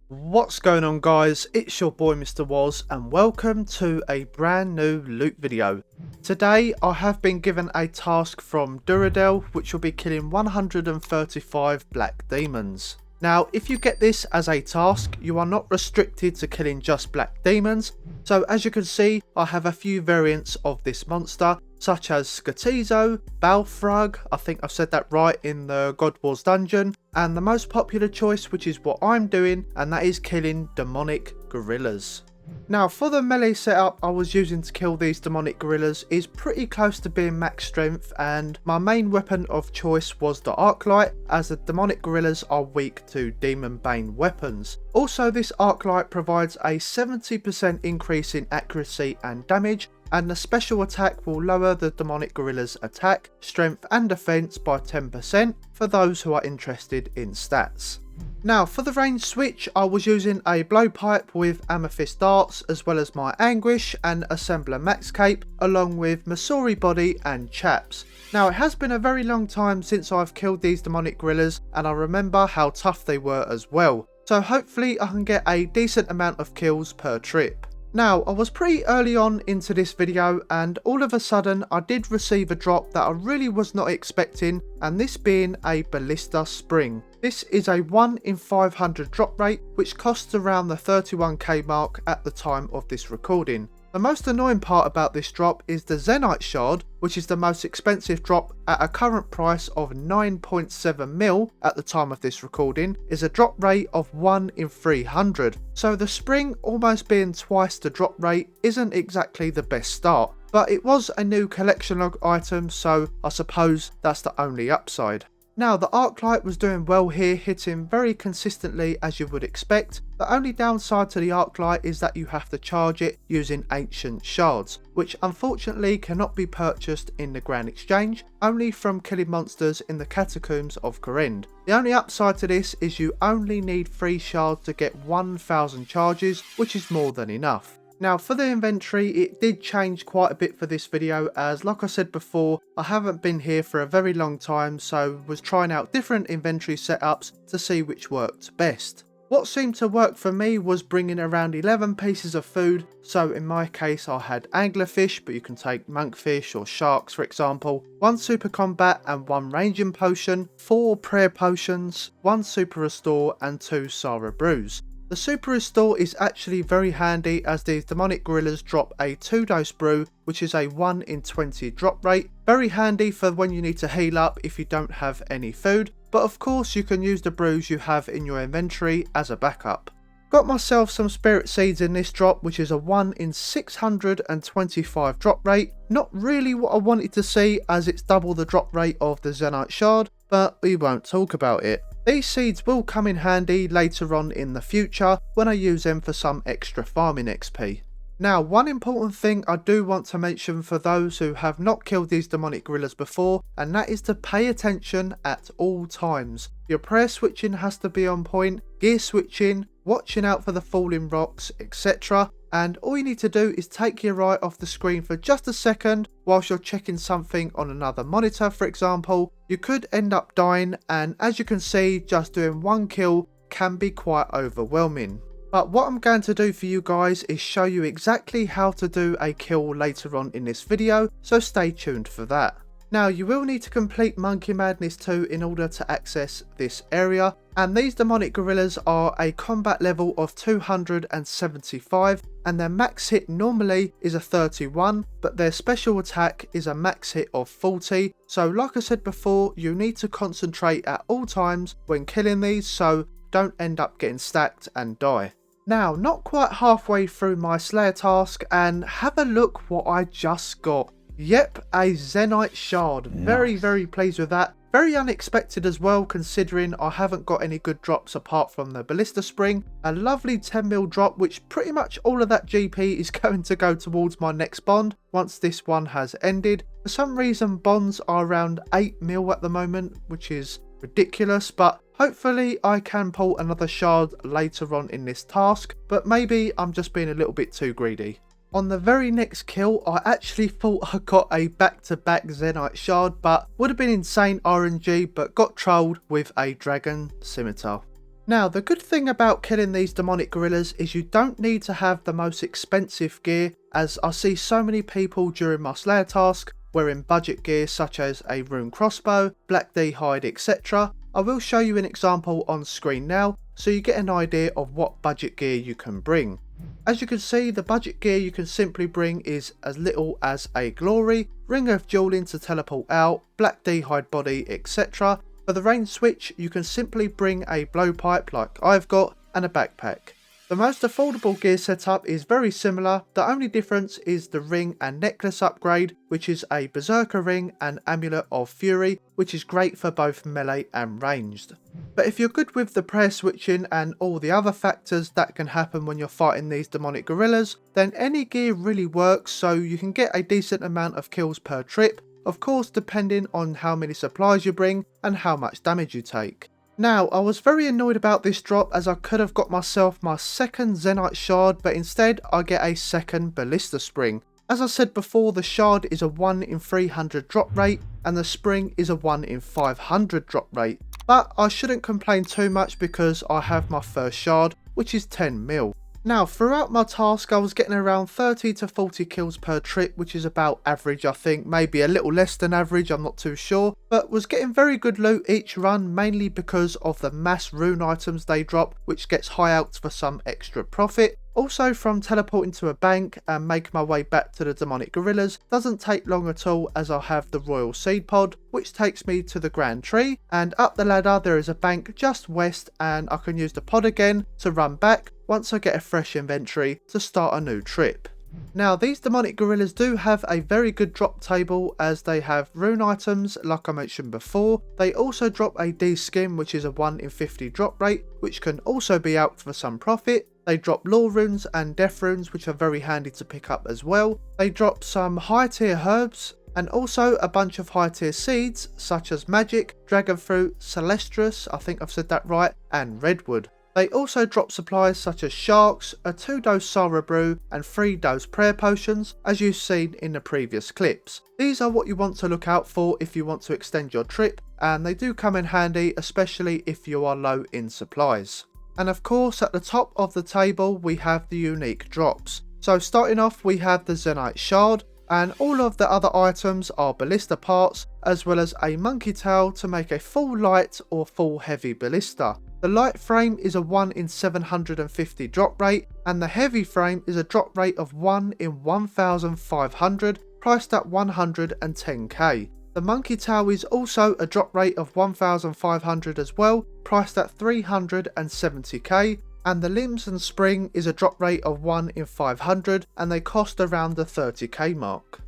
What's going on, guys? It's your boy Mr. Woz and welcome to a brand new loot video. Today I have been given a task from Duradel which will be killing 135 black demons. Now if you get this as a task, you are not restricted to killing just black demons. So as you can see, I have a few variants of this monster, such as Skatizo, Balthrug, I think I've said that right in the God Wars dungeon, and the most popular choice, which is what I'm doing, and that is killing demonic gorillas. Now for the melee setup I was using to kill these demonic gorillas is pretty close to being max strength, and my main weapon of choice was the Arclight, as the demonic gorillas are weak to demon bane weapons. Also, this Arclight provides a 70% increase in accuracy and damage, and the special attack will lower the demonic gorilla's attack, strength and defense by 10% for those who are interested in stats. Now for the range switch, I was using a blowpipe with amethyst darts, as well as my anguish and assembler max cape, along with Masori body and chaps. Now it has been a very long time since I've killed these demonic gorillas, and I remember how tough they were as well, so hopefully I can get a decent amount of kills per trip. Now I was pretty early on into this video, and all of a sudden I did receive a drop that I really was not expecting, and this being a ballista spring. This is a 1 in 500 drop rate, which costs around the 31k mark at the time of this recording. The most annoying part about this drop is the Zenyte shard, which is the most expensive drop at a current price of 9.7 mil at the time of this recording, is a drop rate of 1 in 300. So the spring almost being twice the drop rate isn't exactly the best start, but it was a new collection log item, so I suppose that's the only upside. Now the Arclight was doing well here, hitting very consistently as you would expect. The only downside to the Arclight is that you have to charge it using ancient shards, which unfortunately cannot be purchased in the Grand Exchange, only from killing monsters in the catacombs of Kourend. The only upside to this is you only need 3 shards to get 1000 charges, which is more than enough. Now for the inventory, it did change quite a bit for this video, as like I said before, I haven't been here for a very long time, so was trying out different inventory setups to see which worked best. What seemed to work for me was bringing around 11 pieces of food, so in my case I had anglerfish, but you can take monkfish or sharks for example, 1 super combat and 1 ranging potion, 4 prayer potions, 1 super restore and 2 Sara brews. The super restore is actually very handy, as these demonic gorillas drop a 2-dose brew, which is a 1 in 20 drop rate. Very handy for when you need to heal up if you don't have any food, but of course you can use the brews you have in your inventory as a backup. Got myself some spirit seeds in this drop, which is a 1 in 625 drop rate. Not really what I wanted to see, as it's double the drop rate of the Zenyte shard, but we won't talk about it. These seeds will come in handy later on in the future when I use them for some extra farming XP. Now one important thing I do want to mention for those who have not killed these demonic gorillas before, and that is to pay attention at all times. Your prayer switching has to be on point, gear switching, watching out for the falling rocks, etc. And all you need to do is take your eye off the screen for just a second whilst you're checking something on another monitor for example. You could end up dying, and as you can see, just doing 1 kill can be quite overwhelming. But what I'm going to do for you guys is show you exactly how to do a kill later on in this video, so stay tuned for that. Now you will need to complete Monkey Madness 2 in order to access this area, and these demonic gorillas are a combat level of 275, and their max hit normally is a 31, but their special attack is a max hit of 40. So like I said before, you need to concentrate at all times when killing these, so don't end up getting stacked and die. Now not quite halfway through my Slayer task, and have a look what I just got. Yep, a Zenyte shard. Very pleased with that. Very unexpected as well, considering I haven't got any good drops apart from the ballista spring. A lovely 10 mil drop, which pretty much all of that GP is going to go towards my next bond once this one has ended. For some reason bonds are around 8 mil at the moment, which is ridiculous, but hopefully I can pull another shard later on in this task, but maybe I'm just being a little bit too greedy. On the very next kill, I actually thought I got a back-to-back Zenyte shard, but would have been insane RNG, but got trolled with a dragon scimitar. Now, the good thing about killing these demonic gorillas is you don't need to have the most expensive gear, as I see so many people during my Slayer task wearing budget gear such as a rune crossbow, black D hide, etc. I will show you an example on screen now so you get an idea of what budget gear you can bring. As you can see, the budget gear you can simply bring is as little as a glory, ring of dueling to teleport out, black D hide body, etc. For the range switch, you can simply bring a blowpipe like I've got and a backpack. The most affordable gear setup is very similar, the only difference is the ring and necklace upgrade, which is a berserker ring and amulet of fury, which is great for both melee and ranged. But if you're good with the prayer switching and all the other factors that can happen when you're fighting these demonic gorillas, then any gear really works, so you can get a decent amount of kills per trip. Of course, depending on how many supplies you bring and how much damage you take. Now, I was very annoyed about this drop as I could have got myself my second Zenyte shard, but instead I get a second ballista spring. As I said before, the shard is a 1 in 300 drop rate and the spring is a 1 in 500 drop rate. But I shouldn't complain too much because I have my first shard, which is 10 mil. Now, throughout my task, I was getting around 30 to 40 kills per trip, which is about average, I think. Maybe a little less than average, I'm not too sure. But was getting very good loot each run, mainly because of the mass rune items they drop, which gets high outs for some extra profit. Also, from teleporting to a bank and making my way back to the demonic gorillas doesn't take long at all, as I have the royal seed pod, which takes me to the grand tree, and up the ladder there is a bank just west, and I can use the pod again to run back once I get a fresh inventory to start a new trip. Now, these demonic gorillas do have a very good drop table, as they have rune items like I mentioned before. They also drop a D skin, which is a 1 in 50 drop rate, which can also be out for some profit. They drop lore runes and death runes, which are very handy to pick up as well. They drop some high tier herbs and also a bunch of high tier seeds such as magic, dragon fruit, celestrus, I think I've said that right, and redwood. They also drop supplies such as sharks, a 2-dose Sara brew and 3-dose prayer potions, as you've seen in the previous clips. These are what you want to look out for if you want to extend your trip, and they do come in handy, especially if you are low in supplies. And of course, at the top of the table we have the unique drops. So starting off, we have the Zenyte shard, and all of the other items are ballista parts, as well as a monkey tail to make a full light or full heavy ballista. The light frame is a 1 in 750 drop rate, and the heavy frame is a drop rate of 1 in 1500, priced at 110k. The monkey tail is also a drop rate of 1500 as well, priced at 370k, and the limbs and spring is a drop rate of 1 in 500, and they cost around the 30k mark.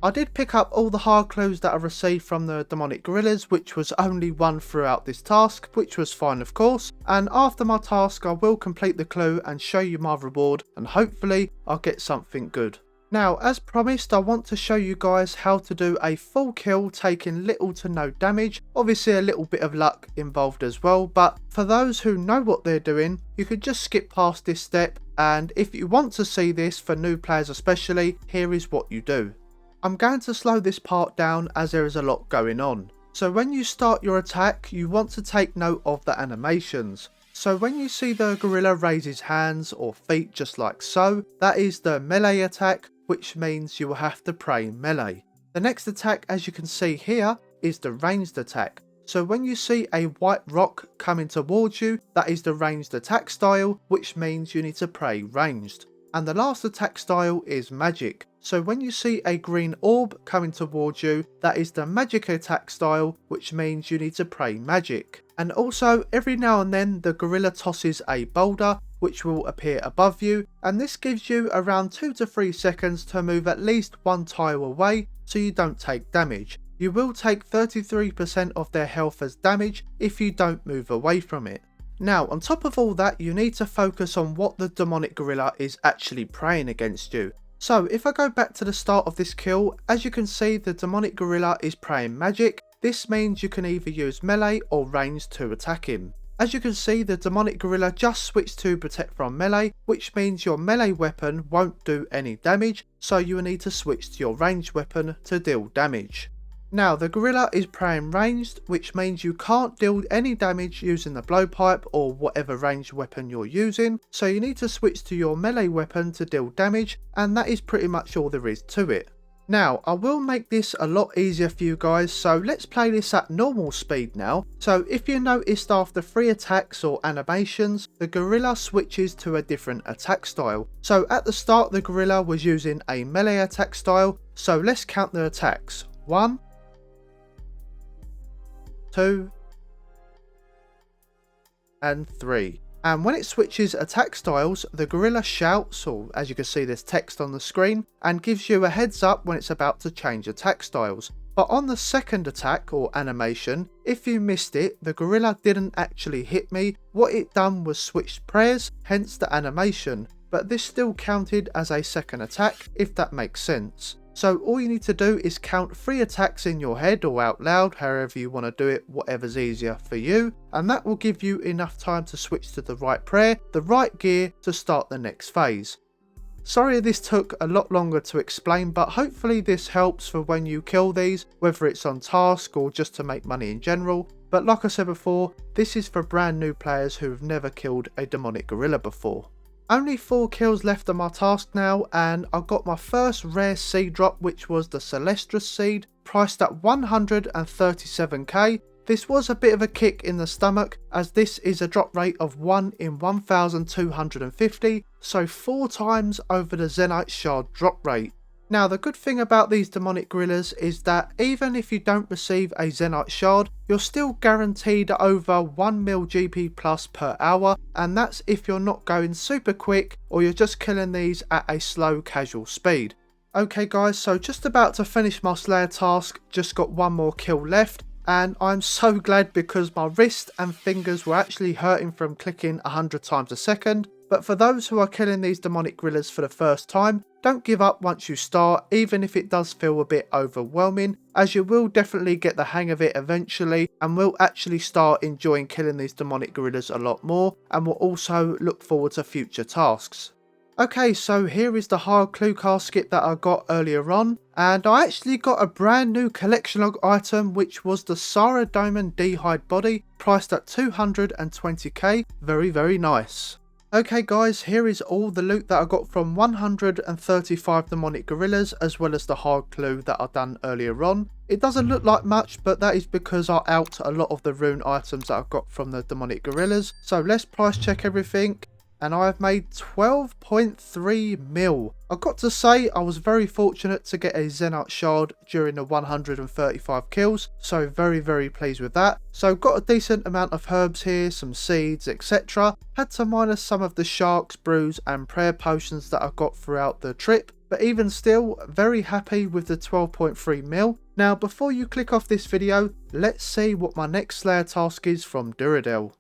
I did pick up all the hard clues that I received from the demonic gorillas, which was only one throughout this task, which was fine of course, and after my task I will complete the clue and show you my reward, and hopefully I'll get something good. Now, as promised, I want to show you guys how to do a full kill taking little to no damage. Obviously a little bit of luck involved as well, but for those who know what they're doing, you could just skip past this step, and if you want to see this for new players especially, here is what you do. I'm going to slow this part down as there is a lot going on. So when you start your attack, you want to take note of the animations. So when you see the gorilla raise his hands or feet just like so, that is the melee attack, which means you will have to pray melee. The next attack, as you can see here, is the ranged attack. So when you see a white rock coming towards you, that is the ranged attack style, which means you need to pray ranged. And the last attack style is magic. So when you see a green orb coming towards you, that is the magic attack style, which means you need to pray magic. And also, every now and then the gorilla tosses a boulder, which will appear above you, and this gives you around 2 to 3 seconds to move at least one tile away so you don't take damage. You will take 33% of their health as damage if you don't move away from it. Now, on top of all that, you need to focus on what the demonic gorilla is actually praying against you. So if I go back to the start of this kill, as you can see, the demonic gorilla is praying magic. This means you can either use melee or ranged to attack him. As you can see, the demonic gorilla just switched to protect from melee, which means your melee weapon won't do any damage, so you will need to switch to your ranged weapon to deal damage. Now the gorilla is preying ranged, which means you can't deal any damage using the blowpipe or whatever ranged weapon you're using, so you need to switch to your melee weapon to deal damage, and that is pretty much all there is to it. Now, I will make this a lot easier for you guys, so let's play this at normal speed now. So if you noticed after 3 attacks or animations, the gorilla switches to a different attack style. So at the start the gorilla was using a melee attack style, so let's count the attacks. 1, 2, and 3. And when it switches attack styles, the gorilla shouts, or as you can see there's text on the screen, and gives you a heads up when it's about to change attack styles. But on the second attack or animation, if you missed it, the gorilla didn't actually hit me. What it done was switched prayers, hence the animation. But this still counted as a second attack, if that makes sense. So all you need to do is count 3 attacks in your head or out loud, however you want to do it, whatever's easier for you, and that will give you enough time to switch to the right prayer, the right gear to start the next phase. Sorry this took a lot longer to explain, but hopefully this helps for when you kill these, whether it's on task or just to make money in general. But like I said before, this is for brand new players who have never killed a demonic gorilla before. Only 4 kills left on my task now, and I got my first rare seed drop, which was the Celestris seed, priced at 137k. This was a bit of a kick in the stomach, as this is a drop rate of 1 in 1250, so 4 times over the Zenite Shard drop rate. Now the good thing about these demonic gorillas is that even if you don't receive a Zenite Shard, you're still guaranteed over 1 mil GP plus per hour, and that's if you're not going super quick or you're just killing these at a slow casual speed. Okay guys, so just about to finish my Slayer task, just got 1 more kill left, and I'm so glad because my wrist and fingers were actually hurting from clicking 100 times a second. But for those who are killing these demonic gorillas for the first time, don't give up once you start, even if it does feel a bit overwhelming, as you will definitely get the hang of it eventually and will actually start enjoying killing these demonic gorillas a lot more, and will also look forward to future tasks. Okay, so here is the hard clue casket that I got earlier on, and I actually got a brand new collection log item, which was the Saradomin D'hide body, priced at 220k, very nice. Okay guys, here is all the loot that I got from 135 demonic gorillas, as well as the hard clue that I done earlier on. It doesn't look like much, but that is because I out a lot of the rune items that I got from the demonic gorillas. So let's price check everything. And I have made 12.3 mil. I've got to say I was very fortunate to get a Zenite Shard during the 135 kills, so very pleased with that. So got a decent amount of herbs here, some seeds, etc. Had to minus some of the sharks, brews and prayer potions that I got throughout the trip, but even still very happy with the 12.3 mil. Now before you click off this video, let's see what my next Slayer task is from Duradel.